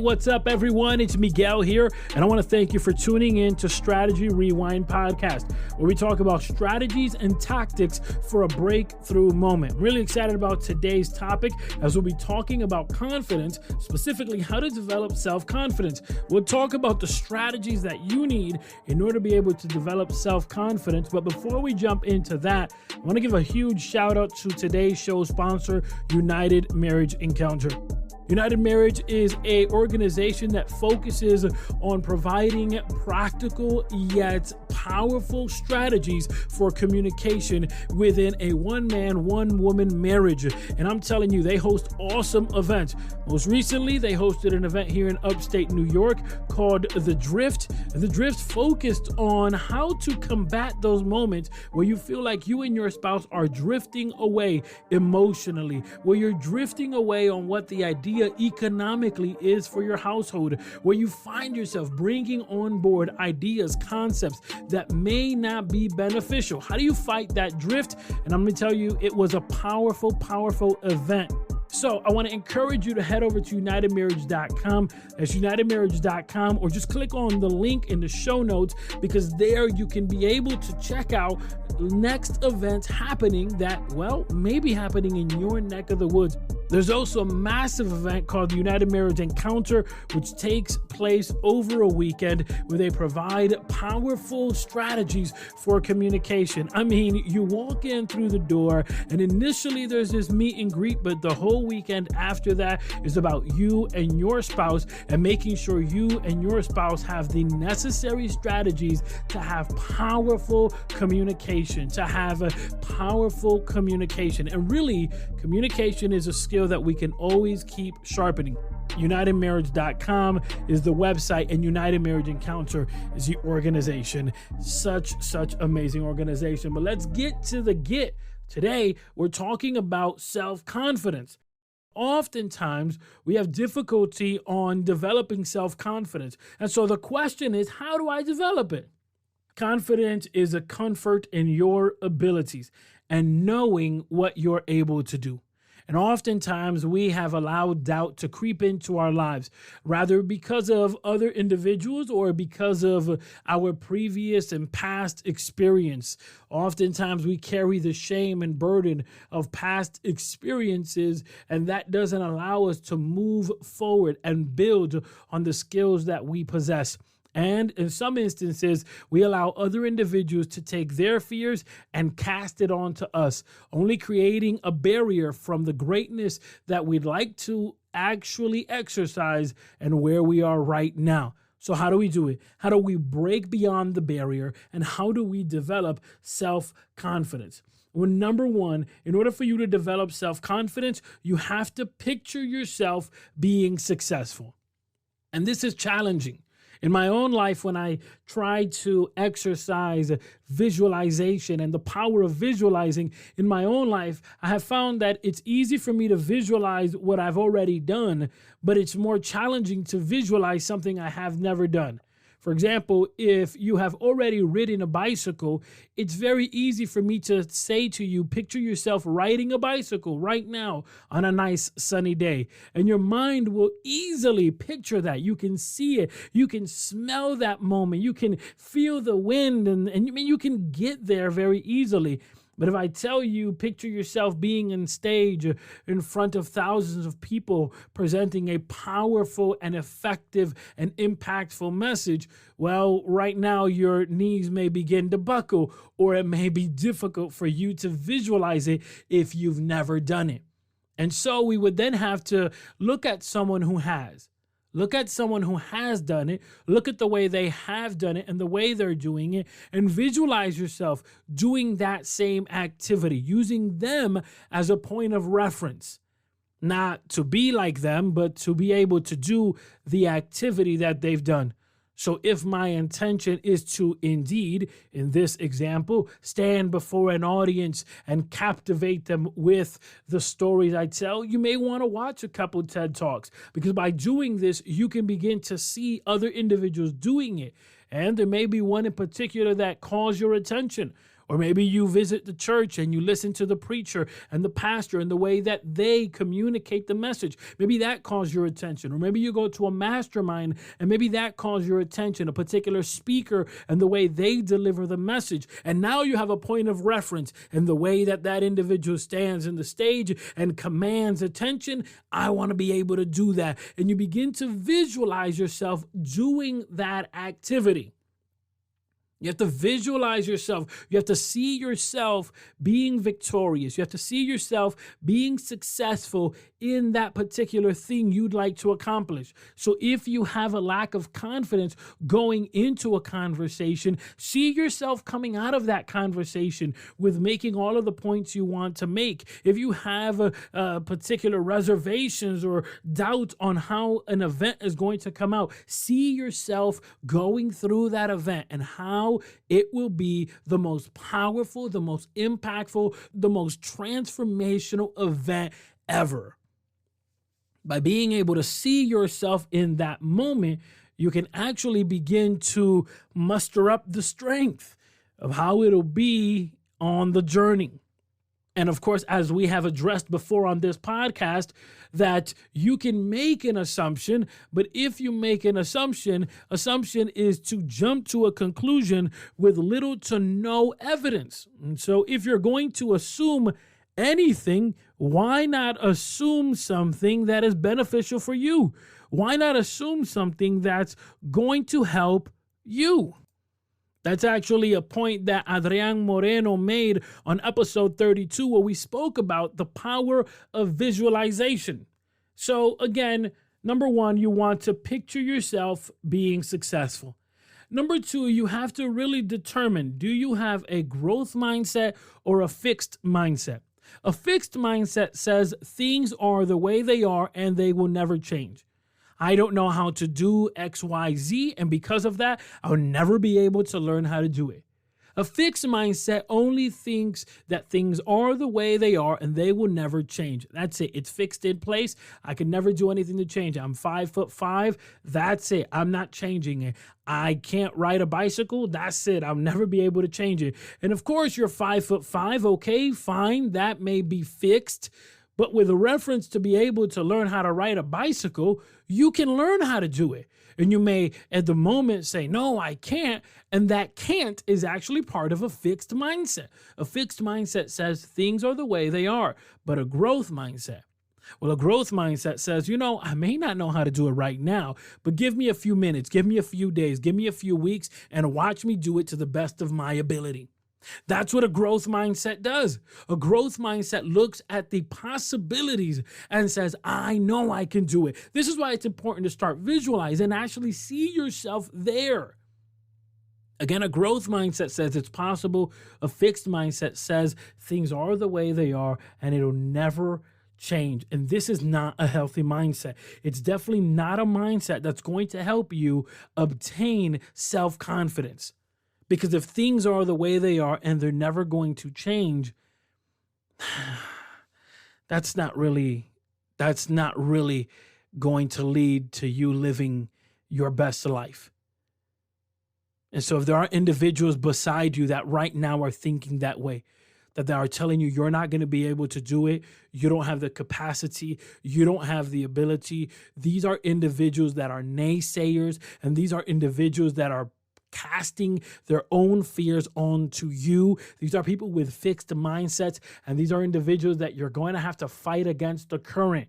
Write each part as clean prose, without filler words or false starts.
what's up, everyone? It's Miguel here, and I want to thank you for tuning in to Strategy Rewind Podcast, where we talk about strategies and tactics for a breakthrough moment. I'm really excited about today's topic, as we'll be talking about confidence, specifically how to develop self-confidence. We'll talk about the strategies that you need in order to be able to develop self-confidence. But before we jump into that, I want to give a huge shout out to today's show sponsor, United Marriage Encounter. United Marriage is an organization that focuses on providing practical yet powerful strategies for communication within a one-man, one-woman marriage. And I'm telling you, they host awesome events. Most recently, they hosted an event here in upstate New York called The Drift. The Drift focused on how to combat those moments where you feel like you and your spouse are drifting away emotionally, where you're drifting away on what the idea economically is for your household, where you find yourself bringing on board ideas, concepts that may not be beneficial. How do you fight that drift? And I'm going to tell you, it was a powerful, powerful event. So I want to encourage you to head over to unitedmarriage.com. That's unitedmarriage.com, or just click on the link in the show notes, because there you can be able to check out next events happening that, well, may be happening in your neck of the woods. There's also a massive event called the United Marriage Encounter, which takes place over a weekend, where they provide powerful strategies for communication. I mean, you walk in through the door and initially there's this meet and greet, but the whole weekend after that is about you and your spouse, and making sure you and your spouse have the necessary strategies to have powerful communication, And really, communication is a skill that we can always keep sharpening. UnitedMarriage.com is the website, and United Marriage Encounter is the organization. Such amazing organization. But let's get to the get. Today, we're talking about self-confidence. Oftentimes, we have difficulty on developing self-confidence. And so the question is, how do I develop it? Confidence is a comfort in your abilities and knowing what you're able to do. And oftentimes we have allowed doubt to creep into our lives, rather because of other individuals or because of our previous and past experience. Oftentimes we carry the shame and burden of past experiences, and that doesn't allow us to move forward and build on the skills that we possess. And in some instances, we allow other individuals to take their fears and cast it onto us, only creating a barrier from the greatness that we'd like to actually exercise and where we are right now. So how do we do it? How do we break beyond the barrier? And how do we develop self-confidence? Well, number one, in order for you to develop self-confidence, you have to picture yourself being successful. And this is challenging. In my own life, when I try to exercise visualization and the power of visualizing in my own life, I have found that it's easy for me to visualize what I've already done, but it's more challenging to visualize something I have never done. For example, if you have already ridden a bicycle, it's very easy for me to say to you, picture yourself riding a bicycle right now on a nice sunny day. And your mind will easily picture that. You can see it. You can smell that moment. You can feel the wind, and you can get there very easily. But if I tell you, picture yourself being on stage in front of thousands of people presenting a powerful and effective and impactful message, well, right now your knees may begin to buckle, or it may be difficult for you to visualize it if you've never done it. And so we would then have to look at someone who has. Look at someone who has done it. Look at the way they have done it and the way they're doing it, and visualize yourself doing that same activity, using them as a point of reference. Not to be like them, but to be able to do the activity that they've done. So if my intention is to indeed, in this example, stand before an audience and captivate them with the stories I tell, you may want to watch a couple TED Talks, because by doing this, you can begin to see other individuals doing it. And there may be one in particular that calls your attention, Or maybe you visit the church and you listen to the preacher and the pastor and the way that they communicate the message. Maybe that calls your attention. Or maybe you go to a mastermind and maybe that calls your attention, a particular speaker and the way they deliver the message. And now you have a point of reference in the way that that individual stands in the stage and commands attention. I want to be able to do that. And you begin to visualize yourself doing that activity. You have to visualize yourself. You have to see yourself being victorious. You have to see yourself being successful in that particular thing you'd like to accomplish. So if you have a lack of confidence going into a conversation, see yourself coming out of that conversation with making all of the points you want to make. If you have a particular reservations or doubt on how an event is going to come out, see yourself going through that event and how it will be the most powerful, the most impactful, the most transformational event ever. By being able to see yourself in that moment, you can actually begin to muster up the strength of how it'll be on the journey. And of course, as we have addressed before on this podcast, that you can make an assumption, but if you make an assumption is to jump to a conclusion with little to no evidence. And so if you're going to assume anything, why not assume something that is beneficial for you? Why not assume something that's going to help you? That's actually a point that Adrian Moreno made on episode 32, where we spoke about the power of visualization. So again, number one, you want to picture yourself being successful. Number two, you have to really determine, do you have a growth mindset or a fixed mindset? A fixed mindset says things are the way they are and they will never change. I don't know how to do X, Y, Z, and because of that, I'll never be able to learn how to do it. A fixed mindset only thinks that things are the way they are and they will never change. That's it. It's fixed in place. I can never do anything to change it. I'm 5'5". That's it. I'm not changing it. I can't ride a bicycle. That's it. I'll never be able to change it. And of course, you're 5'5". Okay, fine. That may be fixed. But with a reference to be able to learn how to ride a bicycle, you can learn how to do it. And you may at the moment say, no, I can't. And that can't is actually part of a fixed mindset. A fixed mindset says things are the way they are, but a growth mindset. Well, a growth mindset says, I may not know how to do it right now, but give me a few minutes, give me a few days, give me a few weeks, and watch me do it to the best of my ability. That's what a growth mindset does. A growth mindset looks at the possibilities and says, I know I can do it. This is why it's important to start visualizing and actually see yourself there. Again, a growth mindset says it's possible. A fixed mindset says things are the way they are and it'll never change. And this is not a healthy mindset. It's definitely not a mindset that's going to help you obtain self-confidence. Because if things are the way they are and they're never going to change, that's not really going to lead to you living your best life. And so if there are individuals beside you that right now are thinking that way, that they are telling you you're not going to be able to do it, you don't have the capacity, you don't have the ability, these are individuals that are naysayers, and these are individuals that are casting their own fears onto you. These are people with fixed mindsets, and these are individuals that you're going to have to fight against the current.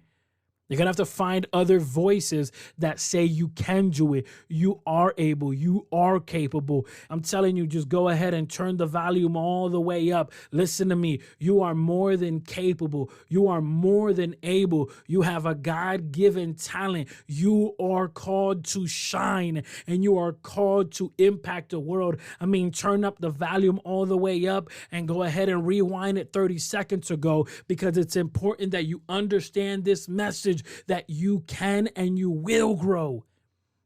You're going to have to find other voices that say you can do it. You are able. You are capable. I'm telling you, just go ahead and turn the volume all the way up. Listen to me. You are more than capable. You are more than able. You have a God-given talent. You are called to shine, and you are called to impact the world. I mean, turn up the volume all the way up and go ahead and rewind it 30 seconds ago, because it's important that you understand this message that you can and you will grow.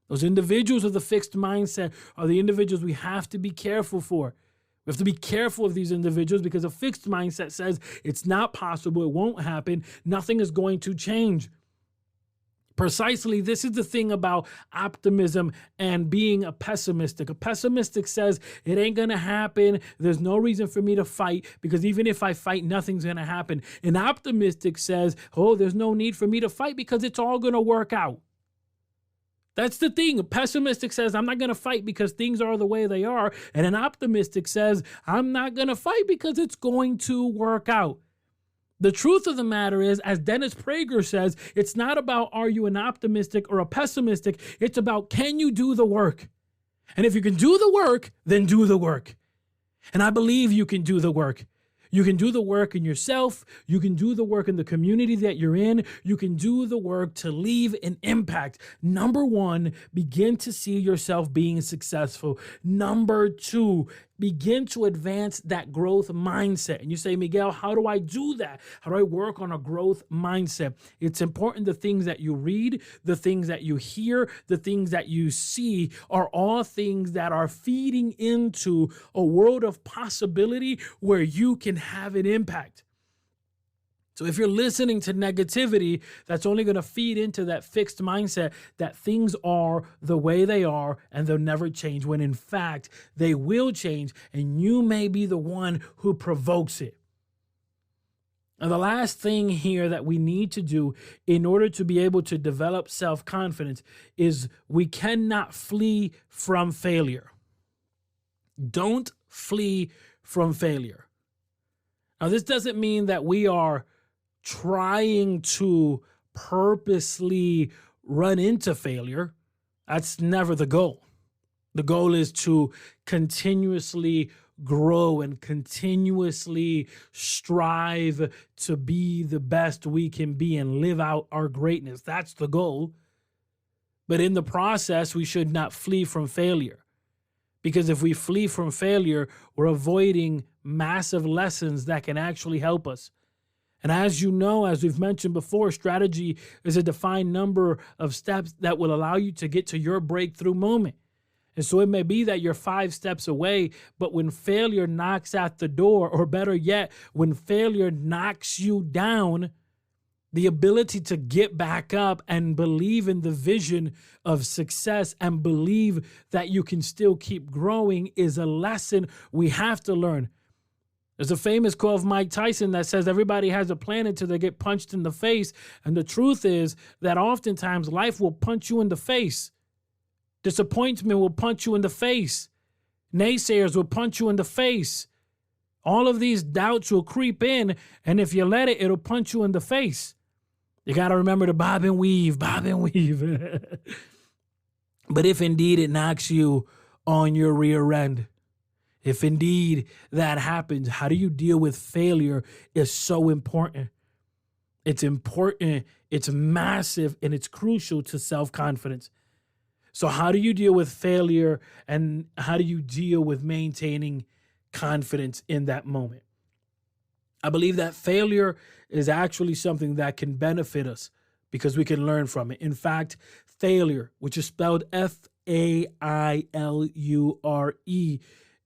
Those individuals with a fixed mindset are the individuals we have to be careful for. We have to be careful of these individuals because a fixed mindset says it's not possible, it won't happen, nothing is going to change. Precisely, this is the thing about optimism and being a pessimistic. A pessimistic says it ain't going to happen. There's no reason for me to fight because even if I fight, nothing's going to happen. An optimistic says, oh, there's no need for me to fight because it's all going to work out. That's the thing. A pessimistic says, I'm not going to fight because things are the way they are. And an optimistic says, I'm not going to fight because it's going to work out. The truth of the matter is, as Dennis Prager says, it's not about are you an optimistic or a pessimistic. It's about can you do the work? And if you can do the work, then do the work. And I believe you can do the work. You can do the work in yourself. You can do the work in the community that you're in. You can do the work to leave an impact. Number one, begin to see yourself being successful. Number two, begin to advance that growth mindset. And you say, Miguel, how do I do that? How do I work on a growth mindset? It's important the things that you read, the things that you hear, the things that you see are all things that are feeding into a world of possibility where you can have an impact. So if you're listening to negativity, that's only going to feed into that fixed mindset that things are the way they are and they'll never change, when in fact they will change and you may be the one who provokes it. And the last thing here that we need to do in order to be able to develop self-confidence is we cannot flee from failure. Don't flee from failure. Now, this doesn't mean that we are trying to purposely run into failure. That's never the goal. The goal is to continuously grow and continuously strive to be the best we can be and live out our greatness. That's the goal. But in the process, we should not flee from failure. Because if we flee from failure, we're avoiding massive lessons that can actually help us. And as you know, as we've mentioned before, strategy is a defined number of steps that will allow you to get to your breakthrough moment. And so it may be that you're 5 steps away, but when failure knocks at the door, or better yet, when failure knocks you down, the ability to get back up and believe in the vision of success and believe that you can still keep growing is a lesson we have to learn. There's a famous quote of Mike Tyson that says everybody has a plan until they get punched in the face. And the truth is that oftentimes life will punch you in the face. Disappointment will punch you in the face. Naysayers will punch you in the face. All of these doubts will creep in, and if you let it, it'll punch you in the face. You got to remember to bob and weave. But if indeed it knocks you on your rear end, if indeed that happens, how do you deal with failure is so important. It's important, it's massive, and it's crucial to self-confidence. So how do you deal with failure, and how do you deal with maintaining confidence in that moment? I believe that failure is actually something that can benefit us because we can learn from it. In fact, failure, which is spelled F-A-I-L-U-R-E,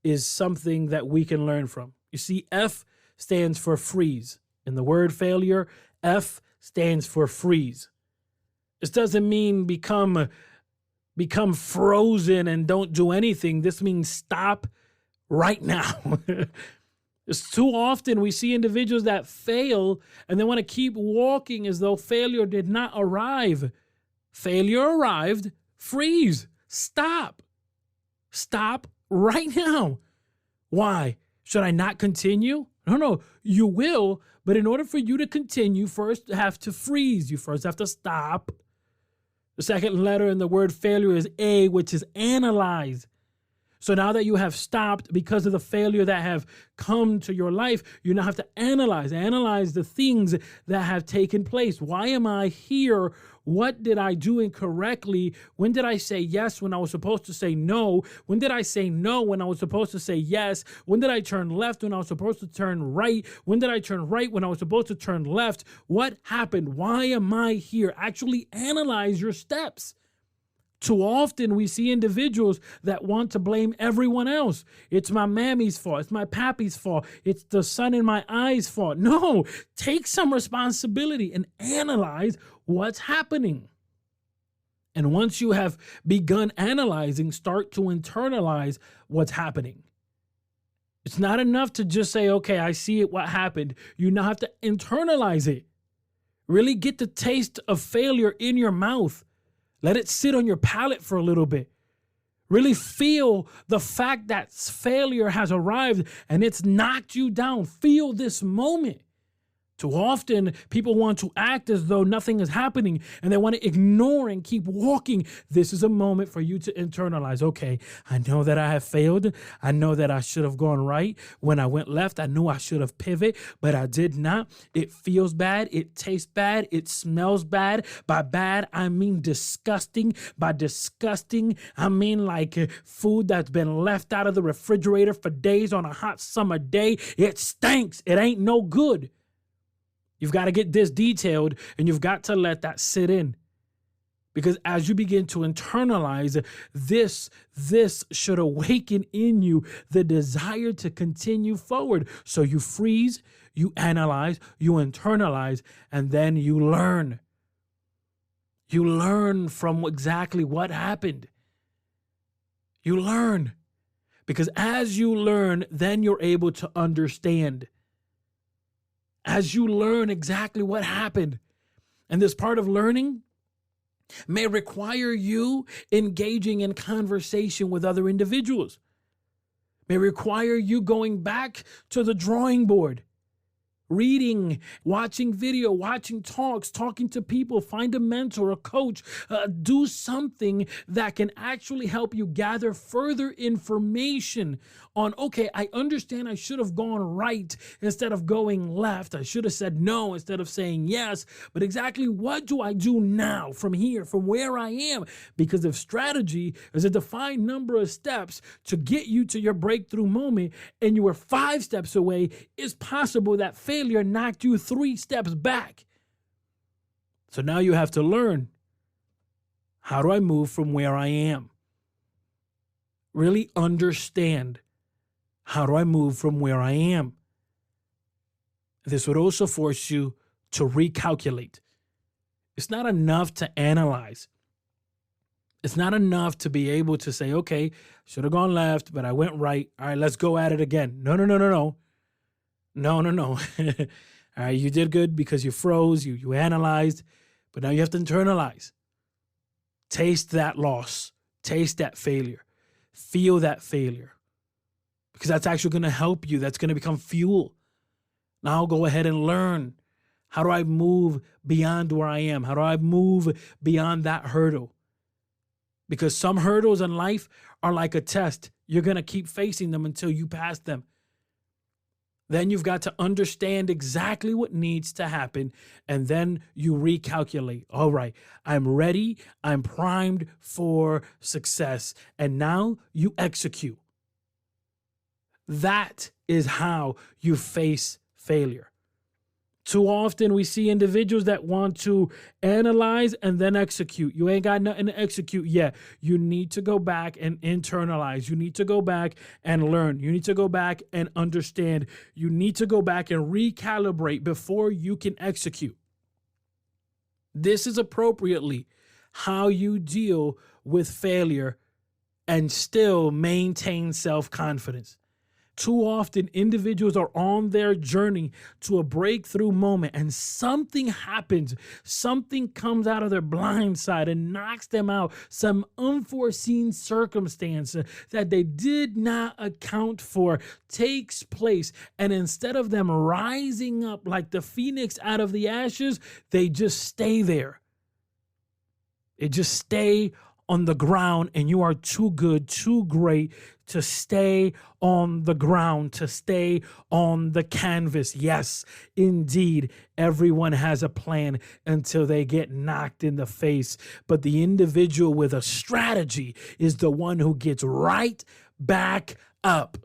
is something that we can learn from. You see, F stands for freeze. In the word failure, F stands for freeze. This doesn't mean become frozen and don't do anything. This means stop right now. It's too often we see individuals that fail and they want to keep walking as though failure did not arrive. Failure arrived. Freeze. Stop. Stop right now. Why? Should I not continue? No, you will. But in order for you to continue, first you have to freeze. You first have to stop. The second letter in the word failure is A, which is analyze. So now that you have stopped because of the failure that have come to your life, you now have to analyze the things that have taken place. Why am I here? What did I do incorrectly? When did I say yes when I was supposed to say no? When did I say no when I was supposed to say yes? When did I turn left when I was supposed to turn right? When did I turn right when I was supposed to turn left? What happened? Why am I here? Actually analyze your steps. Too often we see individuals that want to blame everyone else. It's my mammy's fault. It's my pappy's fault. It's the sun in my eye's fault. No, take some responsibility and analyze what's happening. And once you have begun analyzing, start to internalize what's happening. It's not enough to just say, okay, I see it, what happened. You now have to internalize it. Really get the taste of failure in your mouth. Let it sit on your palate for a little bit. Really feel the fact that failure has arrived and it's knocked you down. Feel this moment. Too often, people want to act as though nothing is happening and they want to ignore and keep walking. This is a moment for you to internalize. Okay, I know that I have failed. I know that I should have gone right. When I went left, I knew I should have pivoted, but I did not. It feels bad. It tastes bad. It smells bad. By bad, I mean disgusting. By disgusting, I mean like food that's been left out of the refrigerator for days on a hot summer day. It stinks. It ain't no good. You've got to get this detailed and you've got to let that sit in. Because as you begin to internalize this should awaken in you the desire to continue forward. So you freeze, you analyze, you internalize, and then you learn. You learn from exactly what happened. You learn. Because as you learn, then you're able to understand. As you learn exactly what happened. And this part of learning may require you engaging in conversation with other individuals. May require you going back to the drawing board. Reading, watching video, watching talks, talking to people, find a mentor, a coach, do something that can actually help you gather further information on, okay, I understand I should have gone right instead of going left. I should have said no instead of saying yes. But exactly what do I do now from here, from where I am? Because if strategy is a defined number of steps to get you to your breakthrough moment and you were 5 steps away, it's possible that failure knocked you 3 steps back. So now you have to learn, how do I move from where I am? Really understand, how do I move from where I am? This would also force you to recalculate. It's not enough to analyze. It's not enough to be able to say, okay, should have gone left, but I went right. All right, let's go at it again. No. No. All right, you did good because you froze, you analyzed, but now you have to internalize. Taste that loss. Taste that failure. Feel that failure. Because that's actually going to help you. That's going to become fuel. Now go ahead and learn. How do I move beyond where I am? How do I move beyond that hurdle? Because some hurdles in life are like a test. You're going to keep facing them until you pass them. Then you've got to understand exactly what needs to happen. And then you recalculate. All right, I'm ready. I'm primed for success. And now you execute. That is how you face failure. Too often we see individuals that want to analyze and then execute. You ain't got nothing to execute yet. You need to go back and internalize. You need to go back and learn. You need to go back and understand. You need to go back and recalibrate before you can execute. This is appropriately how you deal with failure and still maintain self-confidence. Too often, individuals are on their journey to a breakthrough moment and something happens. Something comes out of their blind side and knocks them out. Some unforeseen circumstance that they did not account for takes place. And instead of them rising up like the phoenix out of the ashes, they just stay there. They just stay on the ground, and you are too good, too great to stay on the ground, to stay on the canvas. Yes, indeed, everyone has a plan until they get knocked in the face. But the individual with a strategy is the one who gets right back up.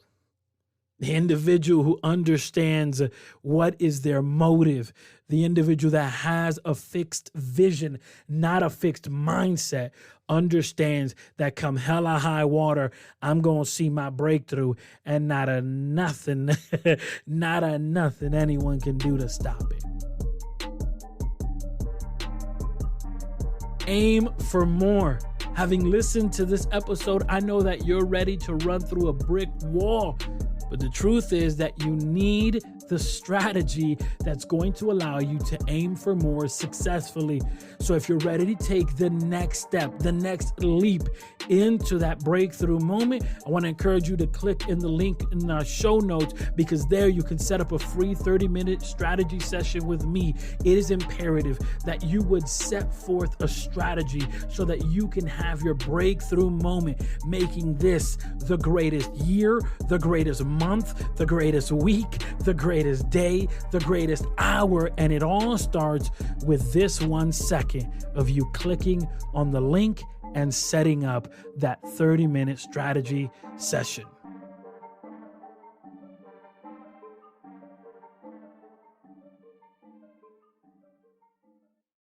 The individual who understands what is their motive, the individual that has a fixed vision, not a fixed mindset, understands that come hell or high water, I'm going to see my breakthrough, and not a nothing anyone can do to stop it. Aim for more. Having listened to this episode, I know that you're ready to run through a brick wall. But the truth is that you need the strategy that's going to allow you to aim for more successfully. So if you're ready to take the next step, the next leap into that breakthrough moment, I want to encourage you to click in the link in our show notes, because there you can set up a free 30-minute strategy session with me. It is imperative that you would set forth a strategy so that you can have your breakthrough moment, making this the greatest year, the greatest month, the greatest week, the greatest day, the greatest hour. And it all starts with this 1 second of you clicking on the link and setting up that 30-minute strategy session.